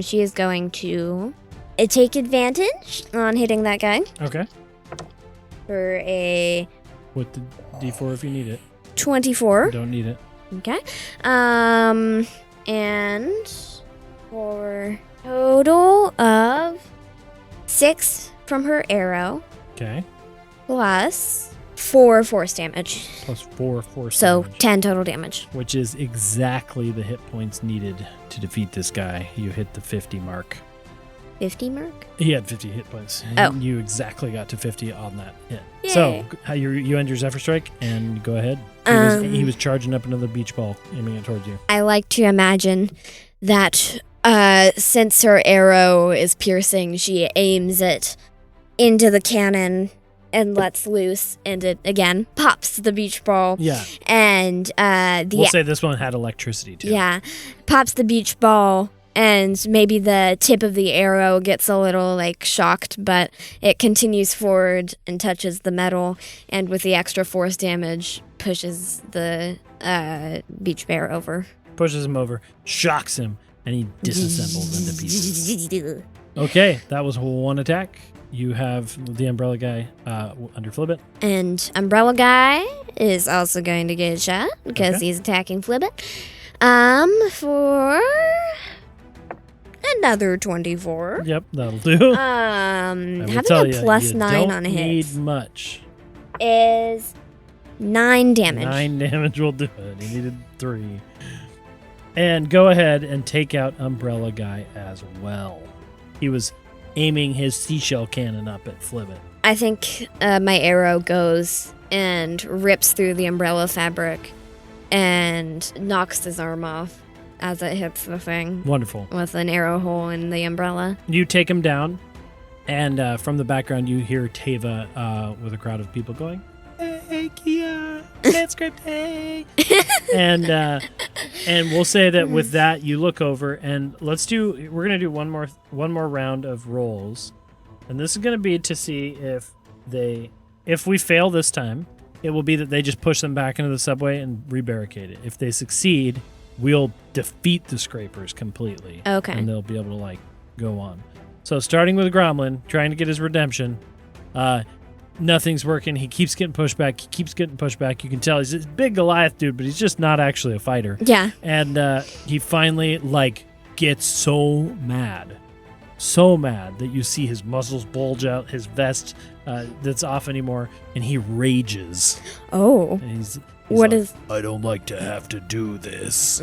She is going to take advantage on hitting that guy Okay. for a With the D4 if you need it. 24. Don't need it. Okay. And for total of 6 from her arrow Okay. plus 4 force damage. Plus 4 force So damage, 10 total damage. which is exactly the hit points needed to defeat this guy. You hit the 50 mark. 50 mark? He had 50 hit points. Oh. You exactly got to 50 on that hit. Yay. So you end your Zephyr Strike and go ahead. He was charging up another beach ball, aiming it towards you. I like to imagine that since her arrow is piercing, she aims it into the cannon and lets loose, and it again pops the beach ball. Yeah. And We'll say this one had electricity too. yeah, pops the beach ball, and maybe the tip of the arrow gets a little like shocked, but it continues forward and touches the metal, and with the extra force damage, pushes the beach bear over. Pushes him over, shocks him, and he disassembles into pieces. Okay, that was one attack. You have the umbrella guy under Flibbit. And Umbrella Guy is also going to get a shot because Okay. he's attacking Flibbit. For another 24. Yep, that'll do. Having I will tell a you, plus you 9 don't on a need hit much. is 9 damage. 9 damage will do it. He needed 3. And go ahead and take out Umbrella Guy as well. He was aiming his seashell cannon up at Flibbit. I think my arrow goes and rips through the umbrella fabric and knocks his arm off as it hits the thing Wonderful. with an arrow hole in the umbrella. You take him down, and from the background you hear Tava with a crowd of people going, "Hey, Kea, Sandscrape Day!" and we'll say that with that you look over and we're gonna do one more round of rolls, and this is gonna be to see if we fail this time, it will be that they just push them back into the subway and rebarricade it. If they succeed, we'll defeat the scrapers completely. Okay. And they'll be able to go on. So starting with Gromlin, trying to get his redemption, nothing's working. He keeps getting pushed back. You can tell he's this big Goliath dude, but he's just not actually a fighter. Yeah. And he finally gets so mad that you see his muscles bulge out, his vest that's off anymore, and he rages. Oh. And he's What like, is... I don't like to have to do this.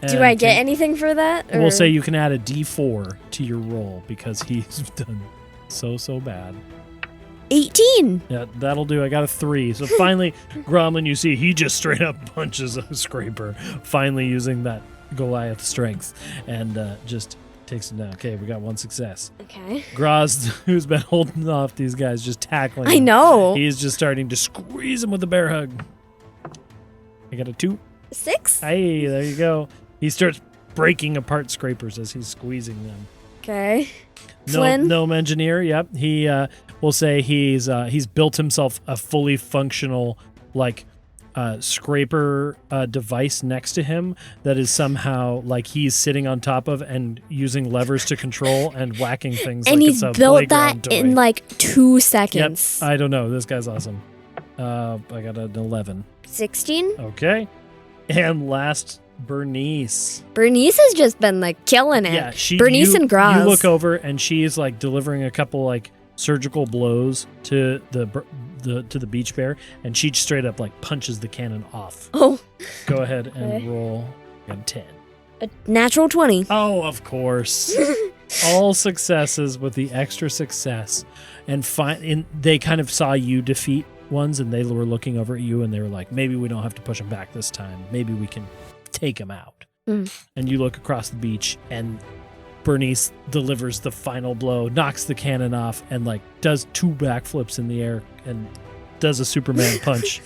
Do I get anything for that? Or? We'll say you can add a D4 to your roll because he's done so bad. 18. Yeah, that'll do. I got a 3. So finally, Gromlin, you see, he just straight up punches a scraper, finally using that Goliath strength, and just takes him down. Okay, we got one success. Okay. Graz, who's been holding off these guys, just tackling I him. know. He's just starting to squeeze him with a bear hug. I got a 2. 6. Hey, there you go. He starts breaking apart scrapers as he's squeezing them. Okay. Flynn? Gnome engineer. Yep. He will say he's built himself a fully functional scraper device next to him that is somehow he's sitting on top of and using levers to control and whacking things. And he's it's a built playground that toy. in 2 seconds. Yep. I don't know. This guy's awesome. I got an 11. 16. Okay. And last, Bernice. Bernice has just been killing it. Yeah, Bernice and Graz. You look over and she's delivering a couple surgical blows to the beach bear, and she straight up punches the cannon off. Oh. Go ahead and Okay. roll a 10. A natural 20. Oh, of course. All successes with the extra success, and they kind of saw you defeat ones, and they were looking over at you, and they were like, maybe we don't have to push them back this time. Maybe we can take them out. Mm. And you look across the beach, and Bernice delivers the final blow, knocks the cannon off, and does 2 backflips in the air and does a Superman punch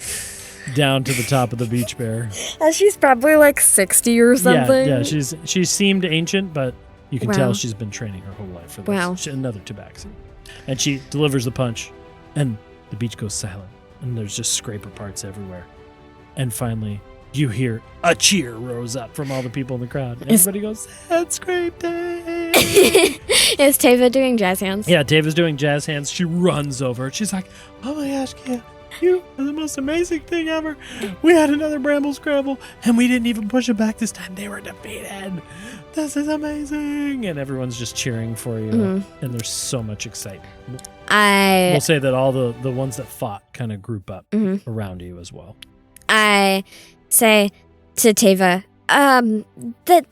down to the top of the beach bear. She's probably 60 or something. Yeah, she seemed ancient, but you can Wow. tell she's been training her whole life for this. Wow. Another tabaxi. And she delivers the punch, and the beach goes silent, and there's just scraper parts everywhere. And finally, you hear a cheer rose up from all the people in the crowd. And everybody goes, Sandscrape Day! Is Tava doing jazz hands? Yeah, Dave is doing jazz hands. She runs over. She's like, oh my gosh, Kea. You are the most amazing thing ever. We had another Bramble Scramble, and we didn't even push it back this time. They were defeated. This is amazing. And everyone's just cheering for you, and there's so much excitement. We'll say that all the ones that fought kind of group up around you as well. I say to Teva,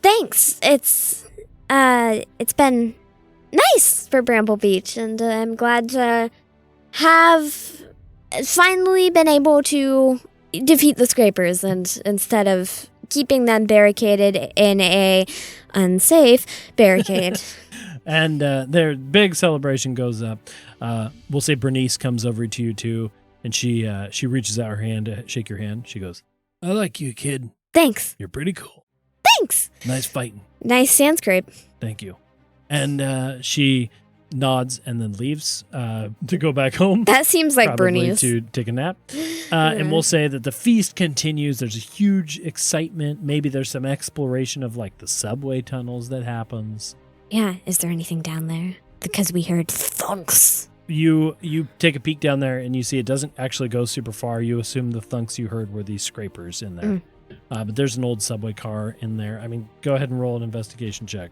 thanks. It's been nice for Bramble Beach, and I'm glad to have finally been able to defeat the scrapers, and instead of keeping them barricaded in a unsafe barricade. And their big celebration goes up. We'll say Bernice comes over to you too, and she reaches out her hand to shake your hand. She goes, "I like you, kid. Thanks. You're pretty cool. Thanks. Nice fighting. Nice Sandscrape." Thank you." And she nods and then leaves to go back home. That seems like probably Bernice. to take a nap. And we'll say that the feast continues. There's a huge excitement. Maybe there's some exploration of like the subway tunnels that happens. Yeah, is there anything down there? Because we heard thunks. You take a peek down there and you see it doesn't actually go super far. You assume the thunks you heard were these scrapers in there. But there's an old subway car in there. I mean, go ahead and roll an investigation check.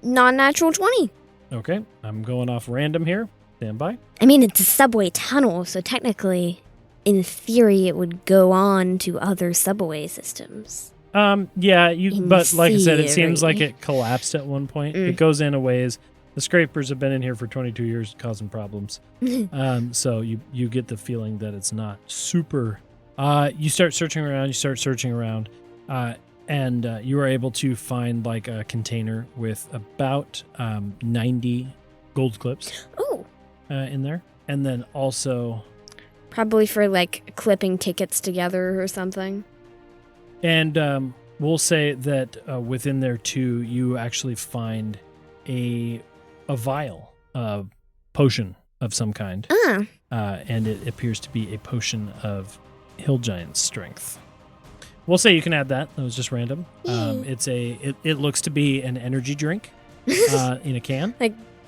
Non-natural 20. Okay, I'm going off random here. Stand by. I mean, it's a subway tunnel, so technically, in theory, it would go on to other subway systems. Yeah, but like I said, it seems theory. like it collapsed at one point. It goes in a ways. The scrapers have been in here for 22 years causing problems. So you get the feeling that it's not super. You start searching around, and you are able to find like a container with about 90 gold clips Oh, in there. And then also, probably for like clipping tickets together or something. and we'll say that within there too, you actually find a vial of potion of some kind. And it appears to be a potion of hill giant strength. We'll say you can add that. That was just random. It looks to be an energy drink in a can.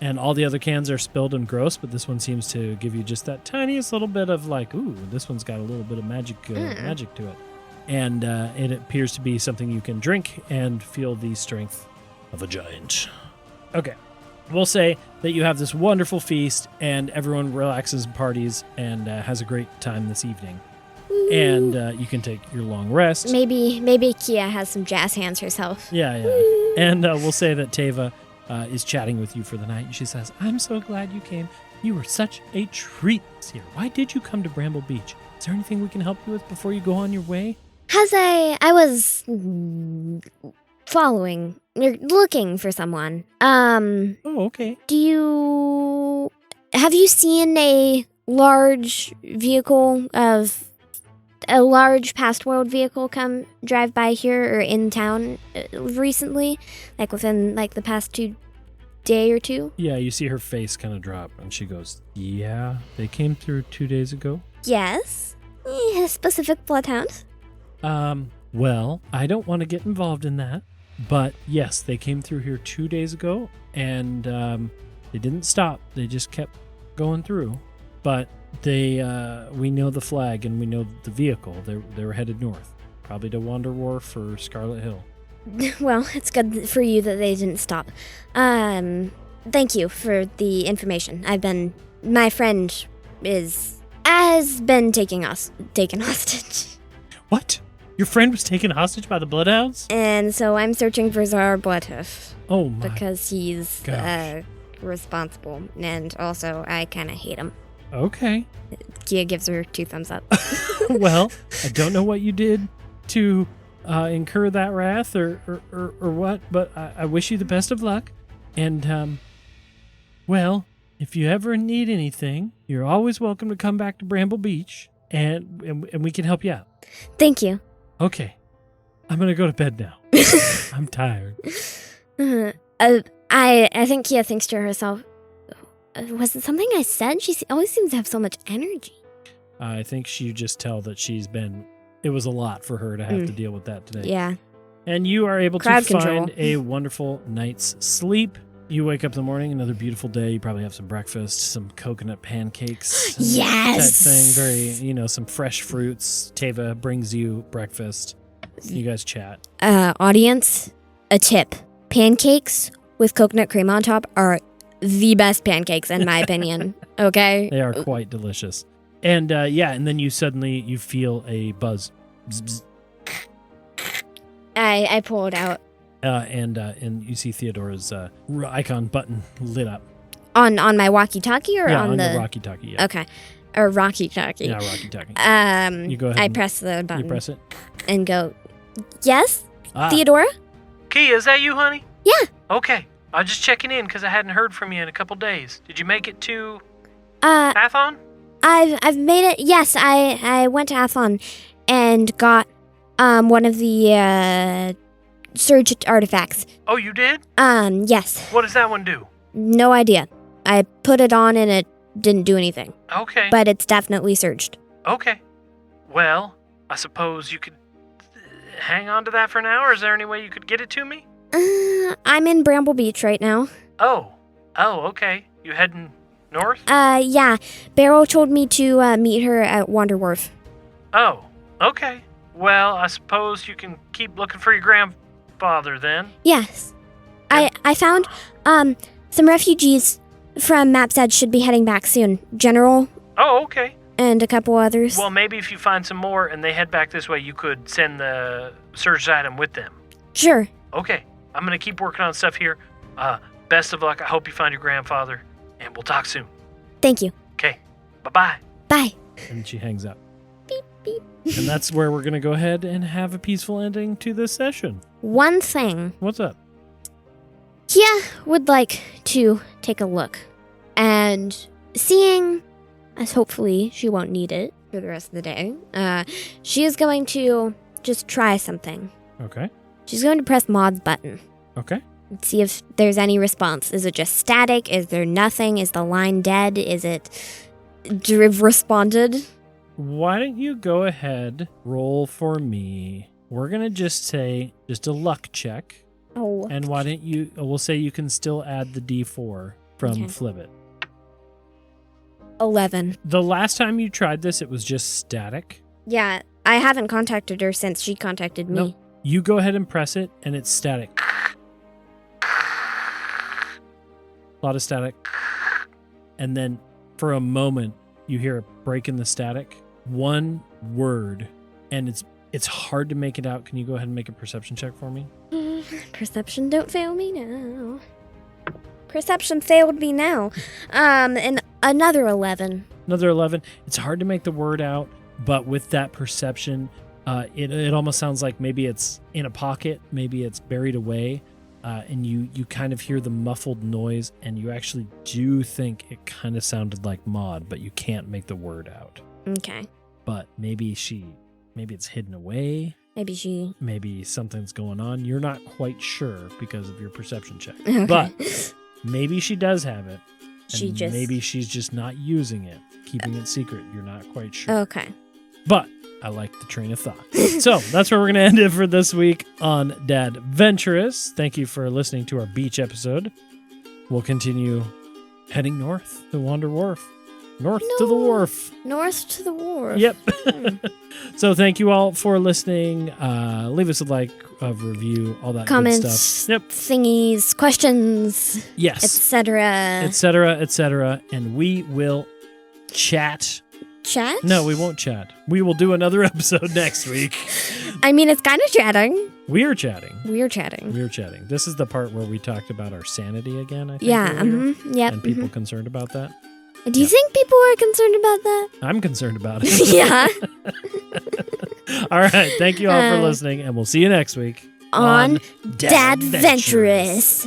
And all the other cans are spilled and gross, but this one seems to give you just that tiniest little bit of like, ooh, this one's got a little bit of magic to it. And it appears to be something you can drink and feel the strength of a giant. Okay. We'll say that you have this wonderful feast and everyone relaxes and parties and has a great time this evening. And you can take your long rest. Maybe Kea has some jazz hands herself. Yeah. And we'll say that Teva is chatting with you for the night. She says, "I'm so glad you came. You were such a treat this year. Why did you come to Bramble Beach? Is there anything we can help you with before you go on your way?" I was looking for someone. Oh, okay. Have you seen a large past world vehicle come drive by here or in town recently? Like within like the past day or two? Yeah, you see her face kind of drop and she goes, "Yeah, they came through 2 days ago." Yes. Specific bloodhounds? Well, I don't want to get involved in that, but yes, they came through here 2 days ago, and they didn't stop. They just kept going through. But we know the flag and we know the vehicle. They were headed north, probably to Wander Wharf or Scarlet Hill. Well, it's good for you that they didn't stop. Thank you for the information. My friend has been taken hostage. What? Your friend was taken hostage by the Bloodhounds? And so I'm searching for Czar Bloodhoof. Oh my. Because he's gosh. Responsible. And also, I kind of hate him. Okay. Kea gives her 2 thumbs up. Well, I don't know what you did to incur that wrath or what, but I wish you the best of luck. And, well, if you ever need anything, you're always welcome to come back to Bramble Beach, and we can help you out. Thank you. Okay. I'm going to go to bed now. I'm tired. I think Kea thinks to herself, was it something I said? She always seems to have so much energy. I think you just tell that it was a lot for her to have to deal with that today. Yeah. And you are able Crowd to find control. a wonderful night's sleep. You wake up in the morning, another beautiful day. You probably have some breakfast, some coconut pancakes. Yes. Type thing. Very, some fresh fruits. Teva brings you breakfast. You guys chat. Audience, a tip. Pancakes with coconut cream on top are the best pancakes, in my opinion. Okay? They are quite delicious. And and then you feel a buzz. Bzz, bzz. I pull it out. And you see Theodora's icon button lit up. On my walkie-talkie or on the... your walkie-talkie, yeah. Okay. Or walkie-talkie. Yeah, walkie-talkie. You go ahead I press the button. You press it? And go, yes? Theodora? Kea, is that you, honey? Yeah. Okay. I was just checking in because I hadn't heard from you in a couple days. Did you make it to Athon? I've made it. Yes, I went to Athon and got one of the surge artifacts. Oh, you did? Yes. What does that one do? No idea. I put it on and it didn't do anything. Okay. But it's definitely surged. Okay. Well, I suppose you could hang on to that for now, or is there any way you could get it to me? I'm in Bramble Beach right now. Oh, okay. You heading north? Yeah. Beryl told me to meet her at Wander Wharf. Oh, okay. Well, I suppose you can keep looking for your grandfather then. Yes. I found some refugees from Map's Edge should be heading back soon. General. Oh, okay. And a couple others. Well, maybe if you find some more and they head back this way, you could send the surge item with them. Sure. Okay. I'm going to keep working on stuff here. Best of luck. I hope you find your grandfather, and we'll talk soon. Thank you. Okay. Bye-bye. Bye. And she hangs up. Beep, beep. And that's where we're going to go ahead and have a peaceful ending to this session. One thing. What's up? Kea would like to take a look. And seeing as hopefully she won't need it for the rest of the day, she is going to just try something. Okay. She's going to press Mod's button. Okay. And see if there's any response. Is it just static? Is there nothing? Is the line dead? Is it responded? Why don't you go ahead, roll for me. We're going to just say just a luck check. Oh. And why don't we'll say you can still add the D4 from Flibbit. 11. The last time you tried this, it was just static. Yeah, I haven't contacted her since she contacted me. Nope. You go ahead and press it, and it's static. A lot of static. And then for a moment, you hear a break in the static. One word, and it's hard to make it out. Can you go ahead and make a perception check for me? Perception, don't fail me now. Perception failed me now. And another 11. Another 11. It's hard to make the word out, but with that perception, it almost sounds like maybe it's in a pocket, maybe it's buried away, and you kind of hear the muffled noise, and you actually do think it kind of sounded like Maud, but you can't make the word out. Okay. But maybe it's hidden away. Maybe something's going on. You're not quite sure because of your perception check. Okay. But maybe she does have it. And maybe she's just not using it, keeping it secret. You're not quite sure. Okay. But I like the train of thought. So that's where we're going to end it for this week on Dadventurous. Thank you for listening to our beach episode. We'll continue heading north to Wander Wharf. North to the wharf. North to the wharf. Yep. So thank you all for listening. Leave us a like, a review, all that comments, good stuff. Yep. Thingies, questions, yes, etc. And we will chat. Chat? No, we won't chat. We will do another episode next week. I mean, it's kind of chatting. We are chatting. This is the part where we talked about our sanity again, I think. Yeah. Earlier, yep. And people concerned about that. Do you think people are concerned about that? I'm concerned about it. Yeah. All right. Thank you all for listening, and we'll see you next week on Dadventurous.